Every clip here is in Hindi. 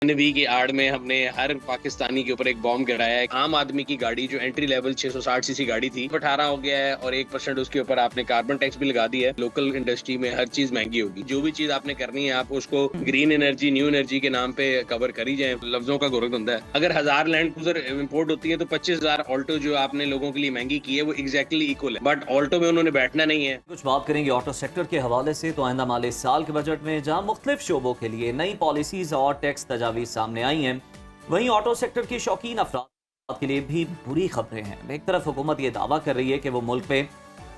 एनवी की आड़ में हमने हर पाकिस्तानी के ऊपर एक बॉम्ब गिराया है। आम आदमी की गाड़ी जो एंट्री लेवल 660 सीसी गाड़ी थी 18 हो गया है और 1% उसके ऊपर आपने कार्बन टैक्स भी लगा दिया है। लोकल इंडस्ट्री में हर चीज महंगी होगी। जो भी चीज आपने करनी है आप उसको ग्रीन एनर्जी न्यू एनर्जी के नाम पे कवर करी जाए। लफ्जों का गुरक होता है। अगर 1000 लैंड क्रूजर इम्पोर्ट होती है तो 25,000 ऑल्टो जो आपने लोगों के लिए महंगी की है वो एग्जैक्टली इक्वल है। बट ऑल्टो में उन्होंने बैठना नहीं है। कुछ बात करेंगे ऑटो सेक्टर के हवाले से तो आइंदा माली साल के बजट में जहां मुख्तलिफ शोबों के लिए नई पॉलिसीज और टैक्स तजावीज़ सामने आई हैं, वहीं ऑटो सेक्टर की शौकीन अफराद के लिए भी बुरी खबरें हैं। एक तरफ हुकूमत ये दावा कर रही है कि वो मुल्क में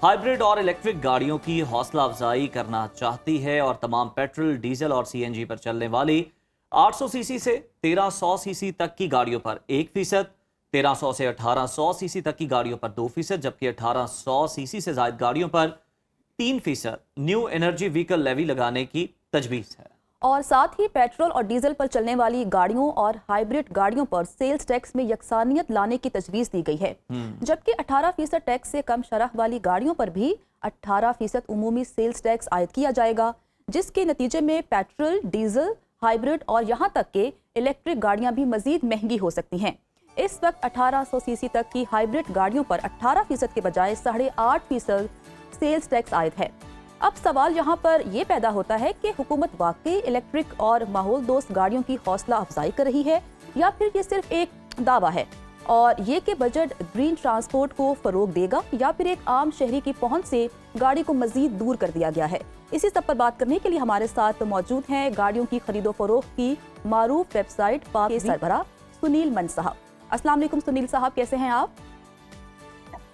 हाइब्रिड और इलेक्ट्रिक गाड़ियों की हौसला अफजाई करना चाहती है और तमाम पेट्रोल, डीजल और CNG पर चलने वाली 800 सीसी से 1300 सीसी तक की गाड़ियों पर 1%, 1300 से 1800 सीसी तक की गाड़ियों पर 2%, जबकि 1800 सीसी से ज्यादा गाड़ियों पर 3% न्यू एनर्जी व्हीकल लेवी लगाने की तजवीज़ है। और साथ ही पेट्रोल और डीजल पर चलने वाली गाड़ियों और हाइब्रिड गाड़ियों पर सेल्स टैक्स में यकसानियत लाने की तजवीज़ दी गई है, जबकि 18% टैक्स से कम शरह वाली गाड़ियों पर भी 18% उमूमी सेल्स टैक्स आयद किया जाएगा, जिसके नतीजे में पेट्रोल, डीजल, हाइब्रिड और यहाँ तक के इलेक्ट्रिक गाड़ियाँ भी मजीद महंगी हो सकती हैं। इस वक्त 1800 सीसी तक की हाइब्रिड गाड़ियों पर 18% के बजाय 8.5% सेल्स टैक्स आयद है। अब सवाल यहाँ पर यह पैदा होता है कि हुकूमत वाकई इलेक्ट्रिक और माहौल दोस्त गाड़ियों की हौसला अफजाई कर रही है या फिर ये सिर्फ एक दावा है और ये कि बजट ग्रीन ट्रांसपोर्ट को फरोग देगा या फिर एक आम शहरी की पहुंच से गाड़ी को मजीद दूर कर दिया गया है। इसी सब पर बात करने के लिए हमारे साथ मौजूद हैं गाड़ियों की खरीदो फरोख्त की मारूफ वेबसाइट पाक के सरबराह सुनील मंद साहब। अस्सलाम वालेकुम सुनील साहब, कैसे हैं आप?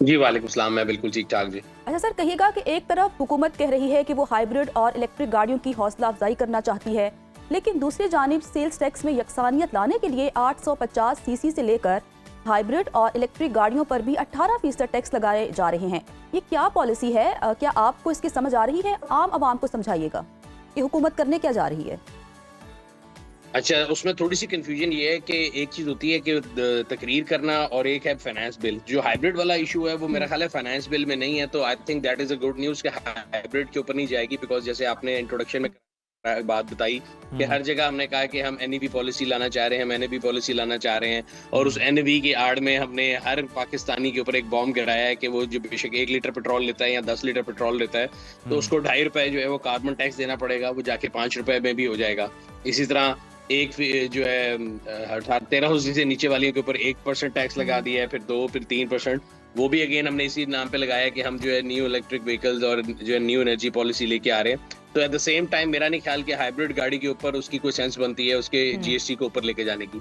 जी वालेकुम सलाम, मैं बिल्कुल ठीक ठाक जी। अच्छा सर, कहिएगा कि एक तरफ हुकूमत कह रही है कि वो हाइब्रिड और इलेक्ट्रिक गाड़ियों की हौसला अफजाई करना चाहती है, लेकिन दूसरी जानिब सेल्स टैक्स में यकसानियत लाने के लिए 850 सीसी से लेकर हाइब्रिड और इलेक्ट्रिक गाड़ियों पर भी 18% टैक्स लगाए जा रहे हैं। ये क्या पॉलिसी है? क्या आपको इसकी समझ आ रही है? आम आवाम को समझाइएगा कि हुकूमत करने क्या जा रही है। अच्छा, उसमें थोड़ी सी कंफ्यूजन ये है कि एक चीज होती है कि तकरीर करना और एक है फाइनेंस बिल। जो हाइब्रिड वाला इशू है वो मेरा ख्याल है फाइनेंस बिल में नहीं है, तो I think that is a good news कि हाइब्रिड के ऊपर नहीं जाएगी। बिकॉज जैसे आपने इंट्रोडक्शन में बात बताई कि हर जगह हमने कहा कि हम NEV पॉलिसी लाना चाह रहे हैं, हम NEV पॉलिसी लाना चाह रहे हैं और उस NEV की आड़ में हमने हर पाकिस्तानी के ऊपर एक बॉम्ब गिराया है कि वो जो बेशक 1 लीटर पेट्रोल लेता है या 10 लीटर पेट्रोल लेता है तो उसको 2.5 रुपए जो है वो कार्बन टैक्स देना पड़ेगा, वो जाके 5 रुपए में भी हो जाएगा। इसी तरह एक जो है 1300 से नीचे वालियों के ऊपर 1% टैक्स लगा दिया है, फिर 2, फिर 3%। वो भी अगेन हमने इसी नाम पे लगाया कि हम जो है न्यू इलेक्ट्रिक व्हीकल्स और जो है न्यू एनर्जी पॉलिसी लेके आ रहे हैं। तो एट द सेम टाइम मेरा नहीं ख्याल कि हाइब्रिड गाड़ी के ऊपर उसकी कोई सेंस बनती है उसके GST को ऊपर लेके जाने की।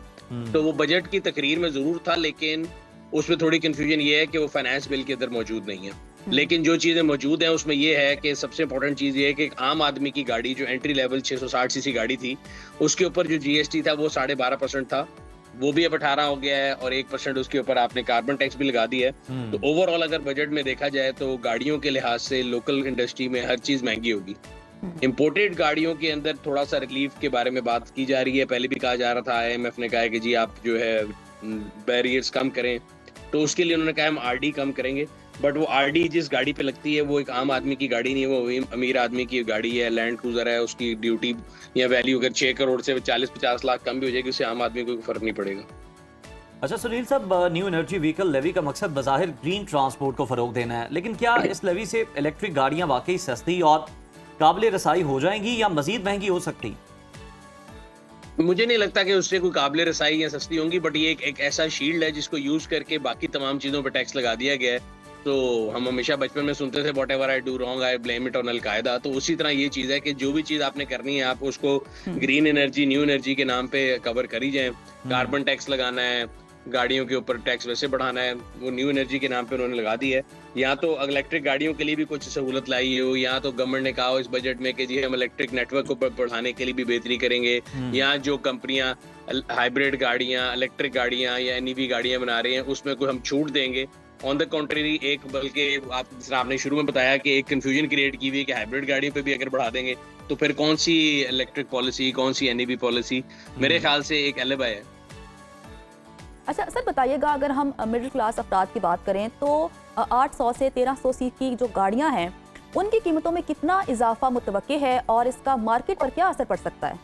तो वो बजट की तकरीर में जरूर था, लेकिन उसमें थोड़ी कंफ्यूजन ये है कि वो फाइनेंस बिल के अंदर मौजूद नहीं है। लेकिन जो चीजें मौजूद हैं उसमें ये है कि सबसे इंपॉर्टेंट चीज ये है कि एक आम आदमी की गाड़ी जो एंट्री लेवल 660 सीसी गाड़ी थी उसके ऊपर जो GST था वो 12.5% था, वो भी अब 18 हो गया है और 1% उसके ऊपर आपने कार्बन टैक्स भी लगा दिया है। तो ओवरऑल अगर बजट में देखा जाए तो गाड़ियों के लिहाज से लोकल इंडस्ट्री में हर चीज महंगी होगी। इंपोर्टेड गाड़ियों के अंदर थोड़ा सा रिलीफ के बारे में बात की जा रही है। पहले भी कहा जा रहा था, IMF ने कहा है कि जी आप जो है बैरियर्स कम करें, तो उसके लिए उन्होंने कहा हम RD कम करेंगे। बट वो RD जिस गाड़ी पे लगती है वो एक आम आदमी की गाड़ी नहीं है, वो अमीर आदमी की गाड़ी है, लैंड क्रूजर है। उसकी ड्यूटी या वैल्यू अगर 6 करोड़ से 40-50 लाख कम भी हो जाएगी, उससे आम आदमी को फर्क नहीं पड़ेगा। अच्छा सुनील साहब, न्यू एनर्जी व्हीकल लेवी का मकसद बज़ाहिर ग्रीन ट्रांसपोर्ट को फरोग देना है, लेकिन क्या इस लेवी से इलेक्ट्रिक गाड़ियां वाकई सस्ती और काबिल रसाई हो जाएंगी या मजीद महंगी हो सकती? मुझे नहीं लगता कि उससे कोई काबिल रसाई या सस्ती होंगी, बट ये एक ऐसा शील्ड है जिसको यूज करके बाकी तमाम चीजों पर टैक्स लगा दिया गया है। तो हम हमेशा बचपन में सुनते थे whatever I do wrong I blame it on al-Qaeda. तो उसी तरह ये चीज है कि जो भी चीज आपने करनी है आप उसको ग्रीन एनर्जी न्यू एनर्जी के नाम पे कवर करी जाए। कार्बन टैक्स लगाना है, गाड़ियों के ऊपर टैक्स वैसे बढ़ाना है, वो न्यू एनर्जी के नाम पे उन्होंने लगा दी है। या तो इलेक्ट्रिक गाड़ियों के लिए भी कुछ सहूलत लाई हो, या तो गवर्नमेंट ने कहा हो इस बजट में कि जी हम इलेक्ट्रिक नेटवर्क को बढ़ाने के लिए भी बेहतरी करेंगे, या जो कंपनियां हाइब्रिड गाड़ियां, इलेक्ट्रिक गाड़ियां या NEV गाड़ियां बना रही हैं उसमें कोई हम छूट देंगे। ऑन द कॉन्ट्रेरी एक, बल्कि आपने शुरू में बताया कि एक कंफ्यूजन क्रिएट की हुई है कि हाइब्रिड गाड़ियों पे भी अगर बढ़ा देंगे तो फिर कौन सी इलेक्ट्रिक पॉलिसी, कौन सी NEV पॉलिसी? मेरे ख्याल से एक एलिबाई है। अच्छा सर बताइएगा, अगर हम मिडिल क्लास अफराद की बात करें तो 800 से 1300 सीसी की जो गाड़ियां हैं उनकी कीमतों में कितना इजाफा मुतवक्के है और इसका मार्केट पर क्या असर पड़ सकता है?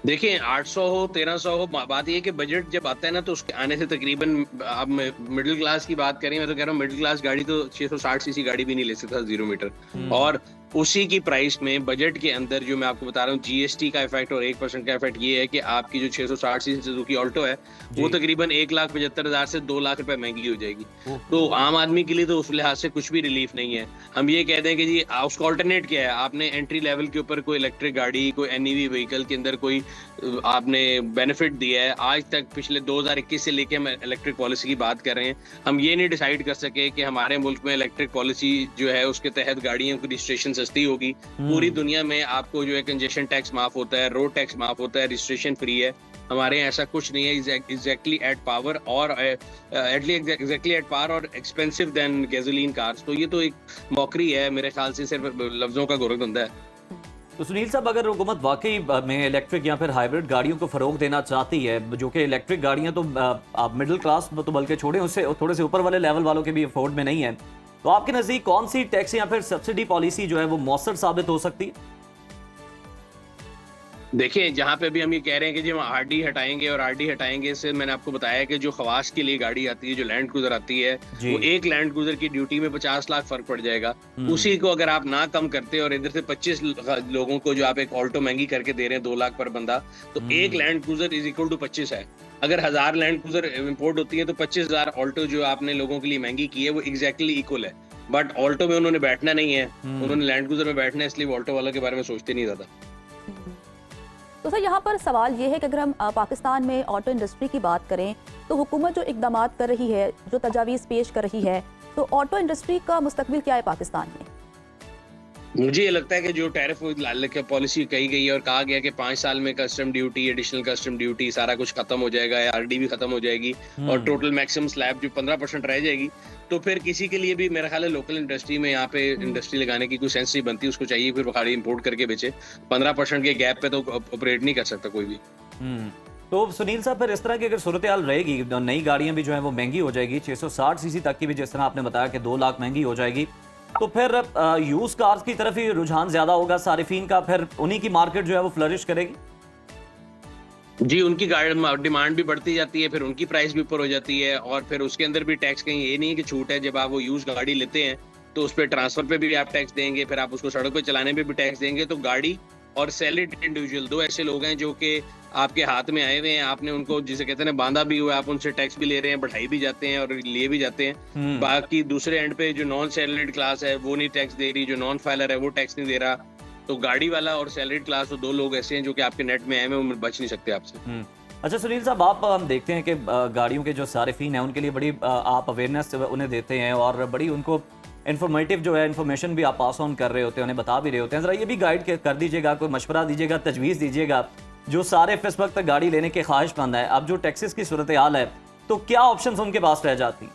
देखिए 800 हो 1300 हो, बात ये है कि बजट जब आता है ना तो उसके आने से तकरीबन, आप मिडिल क्लास की बात करें, मैं तो कह रहा हूँ मिडिल क्लास गाड़ी तो 660 सीसी गाड़ी भी नहीं ले सकता 0 मीटर। और उसी की प्राइस में बजट के अंदर जो मैं आपको बता रहा हूँ, जीएसटी का इफेक्ट और 1% का इफेक्ट ये है कि आपकी जो 660 सीसी सुजुकी ऑल्टो है वो तकरीबन 1,75,000 से 2 लाख रुपए महंगी हो जाएगी। तो आम आदमी के लिए तो उस लिहाज से कुछ भी रिलीफ नहीं है। हम ये कह दें कि जी उसका ऑल्टरनेट क्या है, आपने एंट्री लेवल के ऊपर कोई इलेक्ट्रिक गाड़ी, कोई एनईवी व्हीकल के अंदर कोई आपने बेनिफिट दिया है। आज तक पिछले 2021 से लेके हम इलेक्ट्रिक पॉलिसी की बात कर रहे हैं, हम ये नहीं डिसाइड कर सके कि हमारे मुल्क में इलेक्ट्रिक पॉलिसी जो है उसके तहत गाड़ियों की रजिस्ट्रेशन सस्ती होगी। पूरी दुनिया में आपको जो है कंजेशन टैक्स माफ होता है, रोड टैक्स माफ होता है, रजिस्ट्रेशन फ्री है। हमारे यहाँ ऐसा कुछ नहीं है। एग्जैक्टली एट पावर और एग्जैक्टली एट पावर और एक्सपेंसिव देन गैसोलीन कार्स। तो ये तो एक मौकरी है मेरे ख्याल से, सिर्फ लफ्जों का गोरखधंधा है। तो सुनील साहब, अगर हुकूमत वाकई में इलेक्ट्रिक या फिर हाइब्रिड गाड़ियों को फ़रोग देना चाहती है, जो कि इलेक्ट्रिक गाड़ियां तो आप मिडिल क्लास तो बल्कि छोड़ें, उससे थोड़े से ऊपर वाले लेवल वालों के भी अफोर्ड में नहीं है, तो आपके नज़दीक कौन सी टैक्स या फिर सब्सिडी पॉलिसी जो है वो मौसर साबित हो सकती है? देखिए जहाँ पे भी हम ये कह रहे हैं कि जी हम आरडी हटाएंगे, और आरडी हटाएंगे से मैंने आपको बताया कि जो खवास के लिए गाड़ी आती है, जो लैंड क्रूजर आती है, वो एक लैंड क्रूजर की ड्यूटी में 50 लाख फर्क पड़ जाएगा। उसी को अगर आप ना कम करते और इधर से 25 लोगों को जो आप एक ऑल्टो महंगी करके दे रहे हैं 2 लाख पर बंदा, तो एक land cruiser is equal to 25 है। अगर 1000 लैंड क्रूजर इम्पोर्ट होती है तो 25,000 ऑल्टो जो आपने लोगों के लिए महंगी की है वो एग्जैक्टली इक्वल है। बट ऑल्टो में उन्होंने बैठना नहीं है, उन्होंने लैंड क्रूजर में बैठना है, इसलिए ऑल्टो वालों के बारे में सोचते नहीं ज्यादा। तो सर यहाँ पर सवाल ये है कि अगर हम पाकिस्तान में ऑटो इंडस्ट्री की बात करें तो हुकूमत जो इकदाम कर रही है, जो तजावीज़ पेश कर रही है, तो ऑटो इंडस्ट्री का मुस्तकबिल क्या है पाकिस्तान में? मुझे ये लगता है कि जो टैरिफ पॉलिसी कही गई है और कहा गया कि 5 साल में custom duty, additional custom duty सारा कुछ खत्म हो जाएगा, आरडी भी खत्म हो जाएगी और टोटल मैक्सिमम स्लैब जो 15% रह जाएगी, तो फिर किसी के लिए भी मेरा ख्याल है लोकल इंडस्ट्री में यहाँ पे इंडस्ट्री लगाने की कोई सेंस नहीं बनती। उसको चाहिए फिर गाड़ी इंपोर्ट करके बेचे। 15% के गैप पे तो ऑपरेट नहीं कर सकता कोई भी। तो सुनील साहब, फिर इस तरह की अगर सूरत हाल रहेगी, नई गाड़ियां भी जो है वो महंगी हो जाएगी, 660 सीसी तक की भी जिस तरह आपने बताया कि 2 लाख महंगी हो जाएगी, तो फिर यूज कार्स की तरफ ही रुझान ज्यादा होगा सारिफीन का, फिर उन्हीं की मार्केट जो है वो फ्लरिश करेगी। जी, उनकी डिमांड भी बढ़ती जाती है, फिर उनकी प्राइस भी ऊपर हो जाती है, और फिर उसके अंदर भी टैक्स कहीं ये नहीं है कि छूट है। जब आप वो यूज गाड़ी लेते हैं तो उस पर ट्रांसफर पे भी आप टैक्स देंगे, फिर आप उसको सड़क पे चलाने पे भी टैक्स देंगे। तो गाड़ी और सैलरीड इंडिविजुअल, दो ऐसे लोग हैं जो कि आपके हाथ में आए हुए हैं, आपने उनको जिसे कहते हैं बांधा भी हुआ है, आप उनसे टैक्स भी ले रहे हैं, बढ़ाई भी जाते हैं और लिए भी जाते हैं। बाकी दूसरे एंड पे जो नॉन सैलरीड क्लास है वो नहीं टैक्स दे रही, जो नॉन फाइलर है वो टैक्स नहीं दे रहा। तो गाड़ी वाला और सैलरीड क्लास, तो दो लोग ऐसे हैं जो कि आपके नेट में आए हुए, वो बच नहीं सकते आपसे। अच्छा सुनील साहब, आप हम देखते हैं कि गाड़ियों के जो सारिफीन हैं उनके लिए बड़ी आप अवेयरनेस उन्हें देते हैं और बड़ी उनको इन्फॉर्मेटिव जो है इन्फॉर्मेशन भी आप पास ऑन कर रहे होते हैं, उन्हें बता भी रहे होते हैं। ज़रा ये भी गाइड कर दीजिएगा, कोई मशवरा दीजिएगा, तजवीज़ दीजिएगा, जो सारे इस वक्त गाड़ी लेने के ख्वाहिशमंद है, अब जो टैक्सेस की सूरत हाल है, तो क्या ऑप्शंस उनके पास रह जाती?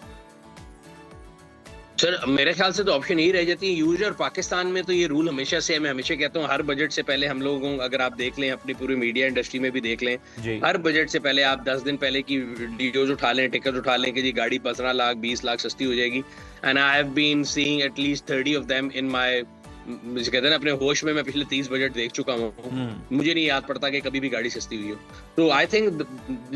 सर मेरे ख्याल से तो ऑप्शन यही रह जाती है यूज। और पाकिस्तान में तो ये रूल हमेशा से है, मैं हमेशा कहता हूँ हर बजट से पहले हम लोगों, अगर आप देख लें अपनी पूरी मीडिया इंडस्ट्री में भी देख लें, हर बजट से पहले आप 10 दिन पहले की वीडियोज उठा लें, टिकट उठा लें कि जी गाड़ी 15 लाख 20 लाख सस्ती हो जाएगी। And I have been seeing at least 30 of them in my, मुझे कहते हैं ना अपने होश में, मैं पिछले 30 बजट देख चुका हूँ। मुझे नहीं याद पड़ता कि कभी भी गाड़ी सस्ती हुई हो। तो आई थिंक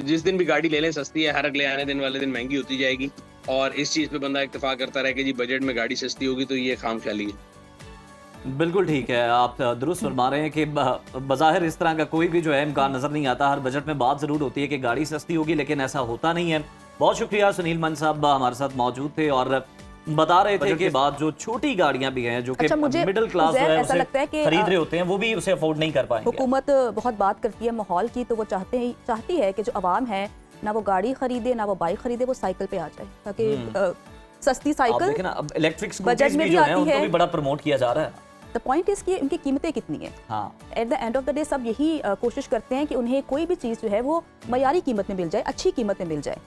जिस दिन भी गाड़ी ले लें सस्ती है, हर अगले आने दिन वाले दिन महंगी होती जाएगी। और इस चीज पे बंदा इत्तेफाक करता रहे कि जी बजट में गाड़ी सस्ती होगी, तो ये खामख्याली है। बिल्कुल ठीक है, आप दुरुस्त फरमा रहे हैं कि बज़ाहिर इस तरह का कोई भी जो है इम्कान नज़र नहीं आता। हर बजट में बात ज़रूर होती है कि गाड़ी सस्ती होगी, लेकिन ऐसा होता नहीं है। बहुत शुक्रिया, सुनील मंच साहब हमारे साथ मौजूद थे और बता रहे थे कि बाद जो छोटी गाड़ियां भी हैं जो कि मिडिल क्लास जो है उसे खरीद रहे होते हैं, वो भी उसे अफोर्ड नहीं कर पाएंगे। हुकूमत बहुत बात करती है माहौल की, तो वो चाहती है कि जो आवाम है ना वो गाड़ी खरीदे ना वो बाइक खरीदे, वो साइकिल पे आ जाए, ताकि सस्ती साइकिल। देखिए ना, अब इलेक्ट्रिक स्कूटर्स भी जो है उनको भी बड़ा प्रमोट किया जा रहा है। द पॉइंट इज कि उनकी कीमतें कितनी है। At the end of the day सब यही कोशिश करते हैं कि उन्हें कोई भी चीज़ जो है वो मयारी कीमत में मिल जाए, अच्छी कीमत में मिल जाए।